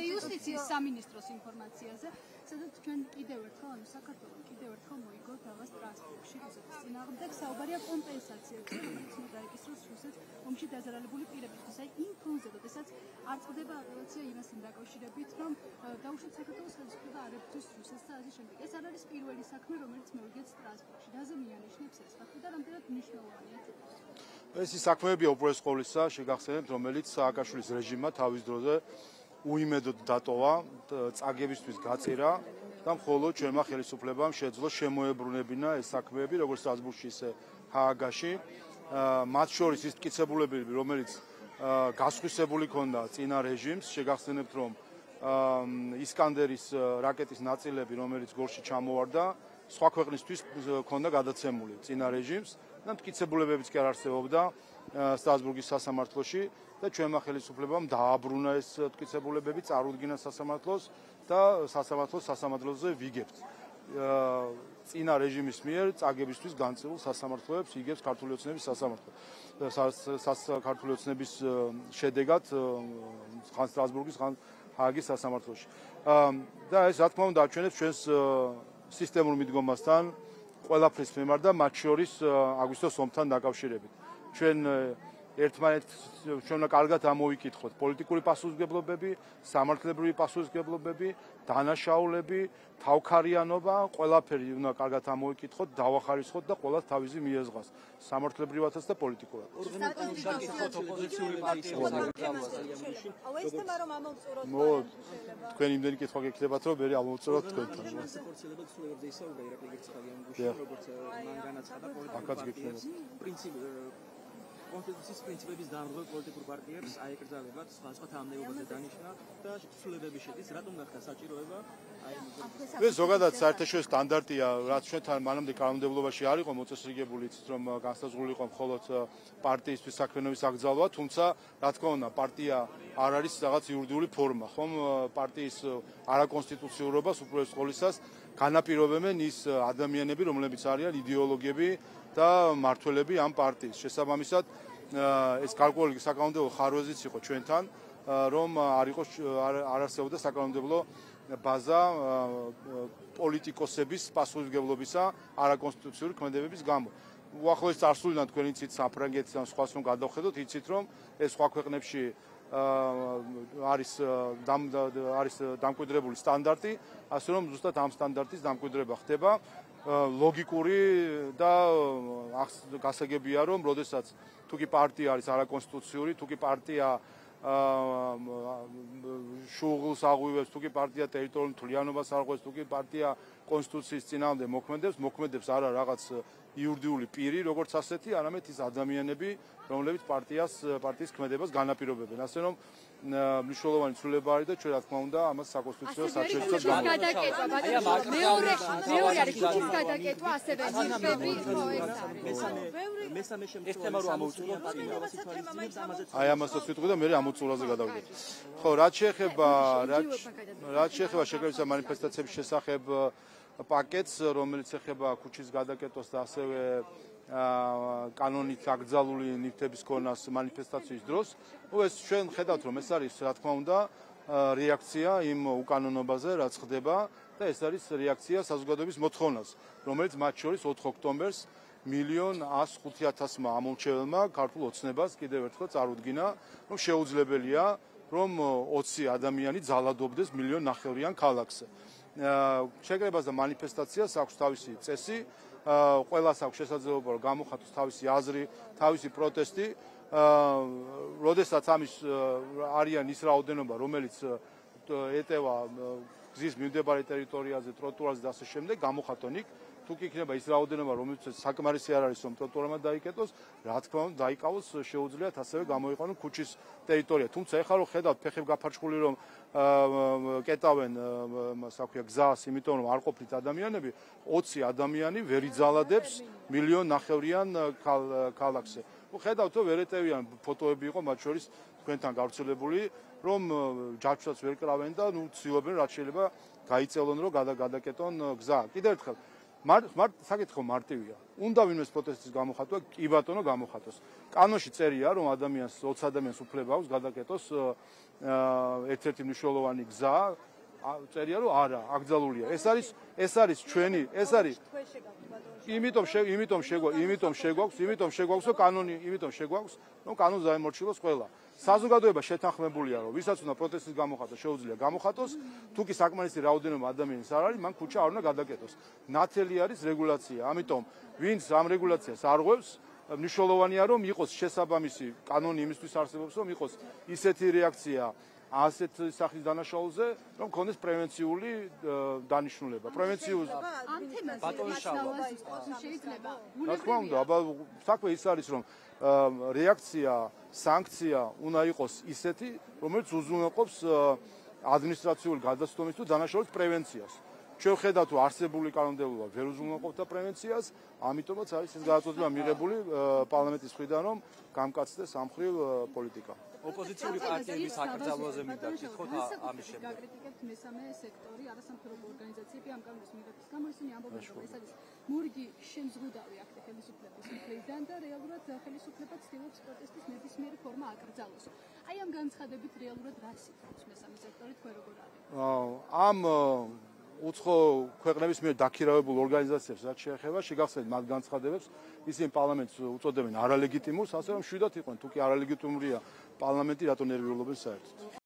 იუსტიციის სამინისტროს ინფორმაციაზე, სადაც ჩვენ კიდევ ერთხელ საქართველოს კიდევ ერთხელ მოიგო დავას ტრანსპორტში, რუსეთის წინააღმდეგ საუბარია კომპენსაციებზე, რომელიც დაიკისროს რუსეთს ომში დაზარალებული პირებისთვის. აი იმ ფონზე, როდესაც არ წყდება როცა იმასთან დაკავშირებით, რომ დაუშვათ საქართველოს ხელისუფლება არ ებრძვის რუსეთს და ასე შემდეგ. ეს არ არის პირველი საქმე, რომელიც მოვიგეთ ტრანსპორტში. რაზე მიანიშნებს ეს ფაქტი და რამდენად მნიშვნელოვანია? ეს საქმეებია უპირველეს ყოვლისა, შეგახსენებთ, რომელიც სააკაშვილის რეჟიმმა თავის დროზე უიმედოდ დატოვა წაგებისთვის გაწირა და მხოლოდ ჩვენმა ხელისუფლებამ შეძლო შემოებრუნებინა ეს საქმეები, როგორც სტრასბურგში, ისე ჰააგაში. მათ შორის ის მტკიცებულებები, რომელიც გასხვისებული ქონდა წინა რეჟიმს, შეგახსენებთ, რომ ისკანდერის რაკეტის ნაწილები, რომელიც გორში ჩამოვარდა, სხვა ქვეყნისთვის ქონდა გადაცემული წინა რეჟიმს და მტკიცებულებებიც კი არ არსებობდა სტრასბურგის სასამართლოში და ჩვენმა ხელისუფლებამ დააბრუნა ეს მტკიცებულებები, წარუდგინა სასამართლოს და სასამართლოზე ვიგებთ. წინა რეჟიმის მიერ წაგებისთვის განწილულ სასამართლოებს იგებს ქართული ოცნების სასამართლო. ქართული ოცნების შედეგად ხან სტრასბურგის, ხან ჰააგის სასამართლოში. და ეს რა თქმა უნდა აჩვენებს ჩვენს სისტემურ მიდგომასთან ყველაფრის მიმართ და მათ შორის აგვისტოს ომთან დაკავშირებით. ჩვენ ერთმანეთს ჩვენ უნდა კარგად ამოვიკითხოთ პოლიტიკური პასუხისმგებლობები, სამართლებრივი პასუხისმგებლობები, დანაშაულები, თავქარიანობა, ყველაფერი უნდა კარგად ამოვიკითხოთ, დავახარისხოთ და ყველას თავისი მიეზღას, სამართლებრივათაც და პოლიტიკურად. თქვენ იმდენი კითხვა გექნებათ, რომ მე ამოვწუროთ თქვენთან. კონსტიტუციის პრინციპების დამრღვევ პოლიტიკურ პარტიებს აეკრძალებათ სხვა თანამდებობაზე დანიშნა და ცვლილებები შედის, რატომ გახდა საჭიროება ეს ზოგადად საერთაშორისო სტანდარტია, რაც ჩვენთან მანამდე კანონმდებლობაში არ იყო მოწესრიგებული, იცით რომ განსაზღვრული იყო მხოლოდ პარტიისთვის საქმიანობის აკრძალვა, თუმცა რა თქმა უნდა პარტია არ არის რაღაც იურიდიული ფორმა, ხომ პარტიის არაკონსტიტუციურობას უპირველეს ყოვლისას განაპირობებენ ის ადამიანები, რომლებიც არიან იდეოლოგები და მართველები ამ პარტიის. შესაბამისად, ეს გარკვეული საკანონმდებლო ხარვეზიც იყო ჩვენთან, რომ არ არსებობდა საკანონმდებლო ბაზა პოლიტიკოსების პასუხისმგებლობისა არაკონსტიტუციური ქმედებების გამო. უახლოეს წარსულიდან თქვენ იცით საფრანგეთის ან სხვას რომ გადავხედოთ, იცით რომ ეს სხვა ქვეყნებში არის დამკვიდრებული სტანდარტი, ასე რომ ზუსტად ამ სტანდარტის დამკვიდრება ხდება. ლოგიკური და გასაგებია რომ როდესაც თუკი პარტია არის არაკონსტიტუციური, თუკი პარტია შუღლს აღვივებს, თუკი პარტია ტერიტორიულ მთლიანობას არღვევს, თუკი პარტია კონსტიტუციის წინააღმდეგ მოქმედებს არა რაღაც იურიდიული პირი, როგორც ასეთი, არამედ ის ადამიანები, რომლებიც პარტიის ქმედებას განაპირობებენ. ასე რომ მნიშვნელოვანი ცვლილება არის და ჩვენ რა თქმა უნდა ამას საკონსტიტუციო საჩვენებლად გადაკეთვა. მეორე არის ხუთის გადაკეთვა, ასევე ნიმბები მესამე შემთხვევა რომ ამოვწუროთ აი ამასაც ვიტყვი და მე ამოწურაზე გადავიდეთ. ხო, რაც შეეხება შეკრებისა მანიფესტაციების შესახებ პაკეტს, რომელიც ეხება ქუჩის გადაკეთვას და ასევე კანონით აკრძალული ნივთების ქონას მანიფესტაციის დროს. ეს ჩვენ ხედავთ რომ ეს არის რა თქმა უნდა რეაქცია იმ უკანონობაზე, რაც ხდება და ეს არის რეაქცია საზოგადოების მოთხოვნას, რომელიც მათ შორის 4 ოქტომბერს 1.105.000-მა ამომრჩეველმა ქართულ ოცნებას კიდევ ერთხელ წარუდგინა, რომ შეუძლებელია რომ 20 ადამიანი ძალადობდეს 1.5 მილიონიან ქალაქზე. შეკრებას და მანიფესტაციას აქვს თავისი წესი, ყველას აქვს შესაძლებლობა რომ გამოხატოს თავისი აზრი, თავისი პროტესტი. როდესაც ამის არიან ის რაოდენობა, რომელიც ეტევა გზის მიმდებარე ტერიტორიაზე, ტროტუარზე და ასე შემდეგ, გამოხატონ იქ. თუკი იქნება ის რაოდენობა, რომელიც საკმარისი არ არის, რომ ტროტუარმა დაიკეტოს, რა თქმა უნდა, დაიკავოს, შეუძლიათ ასევე გამოიყვანონ ქუჩის ტერიტორია. თუმცა ეხლა რომ ხედავთ ფეხები გაფარჩხული რომ კეტავენ გზას, იმიტომ რომ არ ყოფილით ადამიანები, 20 ადამიანი ვერ იძალადებს 1.5 მილიონიან ქალაქზე. ხედავთ რომ ვერ ეტევიან, ფოტოები იყო მათ შორის თქვენთან გავრცელებული, რომ ჯაჭვსაც ვერ კრავენ და ცდილობენ რაც შეიძლება გაიწელონ რომ გადაკეტონ გზა. კიდევ ერთხელ საკითხი მარტივია. უნდა ვინმეს პროტესტის გამოხატვა, კი ბატონო გამოხატოს. კანონში წერია, რომ ადამიანს 20 ადამიანს უფლება აქვს გადაკეტოს ერთ-ერთი მნიშვნელოვანი გზა, წერია რომ არა, აკრძალულია. ეს არის ჩვენი, ეს არის იმიტომ შეგვაქვს, რომ კანონი, რომ კანონს დაემორჩილოს ყველა. საზოგადოება შეთანხმებულია, რომ ვისაც უნდა პროტესტის გამოხატვა, შეუძლია გამოხატოს, თუ კი საკმარისი რაოდენობა ადამიანის არ არის, მან ქუჩა არ უნდა გადაკეტოს. ნათელი არის რეგულაცია. ამიტომ ვინც ამ რეგულაციას არღვევს, მნიშვნელოვანია რომ იყოს შესაბამისი კანონი იმისთვის არსებობს, რომ იყოს ისეთი რეაქცია ასეთ სახის დანაშაულზე, რომ ქონდეს პრევენციული დანიშნულება. პრევენციულ ამ თემაზე შეიძლება რა თქმა უნდა, აბა საქმე ის არის, რომ რეაქცია, სანქცია უნდა იყოს ისეთი, რომელიც უზრუნველყოფს ადმინისტრაციული გადასტომის თუ დანაშაულის პრევენციას. ჩვენ ვხედავთ, რომ არსებული კანონმდებლობა ვერ უზრუნველყოფდა პრევენციას, ამიტომაც არის ეს გადაწყვეტილება მიღებული პარლამენტის მხრიდან, რომ გამკაცდეს ამ მხრივ პოლიტიკა. ოპოზიციური პარტიების აკრძალვაზე მინდა გითხოთ ამის შემდეგ. გაკრიტიკებთ მესამე სექტორი, არასამთავრობო ორგანიზაციები ამ კანონის მიღების გამო ისინი ამბობენ, რომ ეს არის მურგი შემზღუდავი აქტი ხელისუფლების მხრიდან და რეალურად ხელისუფლება ცდილობს პროტესტის ნებისმიერი ფორმა აკრძალოს. აი ამ განცხადებით რეალურად რა სიტყვავს მესამე სექტორი თქვენ როგორ არის? ამ უცხო ქვეყნების მიერ დაქირავებულ ორგანიზაციებს რაც შეეხება, შეგახსენებთ მათ განცხადებებს, ისინი პარლამენტს უწოდებენ არალეგიტიმურს, ასე რომ შვიდად იყვნენ, თუ კი არალეგიტიმურია პარლამენტი, რატო ნერვიულობენ საერთოდ.